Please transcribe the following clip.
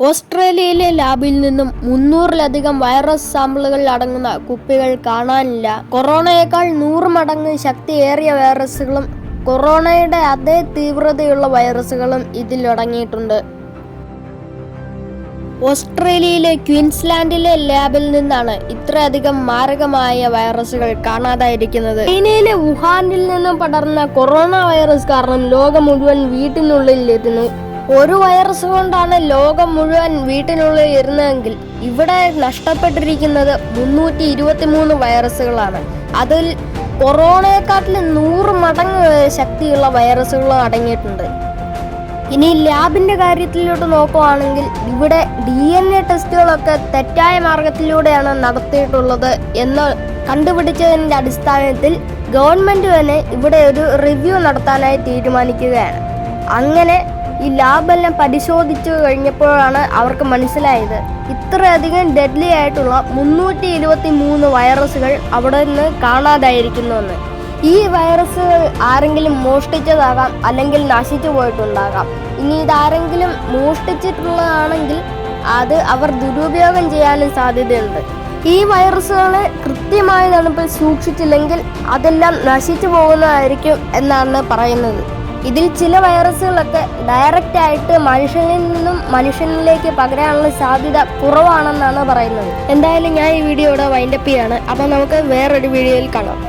ഓസ്ട്രേലിയയിലെ ലാബിൽ നിന്നും 300-ലധികം വൈറസ് സാമ്പിളുകൾ അടങ്ങുന്ന കുപ്പികൾ കാണാനില്ല. കൊറോണയേക്കാൾ 100 മടങ്ങ് ശക്തിയേറിയ വൈറസുകളും കൊറോണയുടെ അതേ തീവ്രതയുള്ള വൈറസുകളും ഇതിൽ അടങ്ങിയിട്ടുണ്ട്. ഓസ്ട്രേലിയയിലെ ക്വീൻസ്ലാൻഡിലെ ലാബിൽ നിന്നാണ് ഇത്രയധികം മാരകമായ വൈറസുകൾ കാണാതായിരിക്കുന്നത്. ചൈനയിലെ വുഹാനിൽ നിന്നും പടർന്ന കൊറോണ വൈറസ് കാരണം ലോകം മുഴുവൻ വീട്ടിനുള്ളിലിരുന്നു. ഒരു വൈറസ് കൊണ്ടാണ് ലോകം മുഴുവൻ വീട്ടിനുള്ളിൽ ഇരുന്നതെങ്കിൽ ഇവിടെ നഷ്ടപ്പെട്ടിരിക്കുന്നത് 323 വൈറസുകളാണ്. അതിൽ കൊറോണയെക്കാട്ടിലും 100 മടങ്ങ് ശക്തിയുള്ള വൈറസുകളും അടങ്ങിയിട്ടുണ്ട്. ഇനി ലാബിന്റെ കാര്യത്തിലോട്ട് നോക്കുകയാണെങ്കിൽ ഇവിടെ DNA ടെസ്റ്റുകളൊക്കെ തെറ്റായ മാർഗത്തിലൂടെയാണ് നടത്തിയിട്ടുള്ളത് എന്ന് കണ്ടുപിടിച്ചതിന്റെ അടിസ്ഥാനത്തിൽ ഗവൺമെന്റ് തന്നെ ഇവിടെ ഒരു റിവ്യൂ നടത്താനായി തീരുമാനിക്കുകയാണ്. അങ്ങനെ ഈ ലാബെല്ലാം പരിശോധിച്ചു കഴിഞ്ഞപ്പോഴാണ് അവർക്ക് മനസ്സിലായത് ഇത്രയധികം ഡെഡ്ലി ആയിട്ടുള്ള 323 വൈറസുകൾ അവിടെ നിന്ന് കാണാതായിരിക്കുന്നുവെന്ന്. ഈ വൈറസുകൾ ആരെങ്കിലും മോഷ്ടിച്ചതാകാം, അല്ലെങ്കിൽ നശിച്ചു പോയിട്ടുണ്ടാകാം. ഇനി ഇതാരെങ്കിലും മോഷ്ടിച്ചിട്ടുള്ളതാണെങ്കിൽ അത് അവർ ദുരുപയോഗം ചെയ്യാനും സാധ്യതയുണ്ട്. ഈ വൈറസുകളെ കൃത്യമായ തണുപ്പിൽ സൂക്ഷിച്ചില്ലെങ്കിൽ അതെല്ലാം നശിച്ചു പോകുന്നതായിരിക്കും എന്നാണ് പറയുന്നത്. ഇതിൽ ചില വൈറസുകളൊക്കെ ഡയറക്റ്റ് ആയിട്ട് മനുഷ്യനിൽ നിന്നും മനുഷ്യനിലേക്ക് പകരാനുള്ള സാധ്യത കുറവാണെന്നാണ് പറയുന്നത്. എന്തായാലും ഞാൻ ഈ വീഡിയോയുടെ വൈൻഡപ്പ് ചെയ്യാണ്. അപ്പോൾ നമുക്ക് വേറൊരു വീഡിയോയിൽ കാണാം.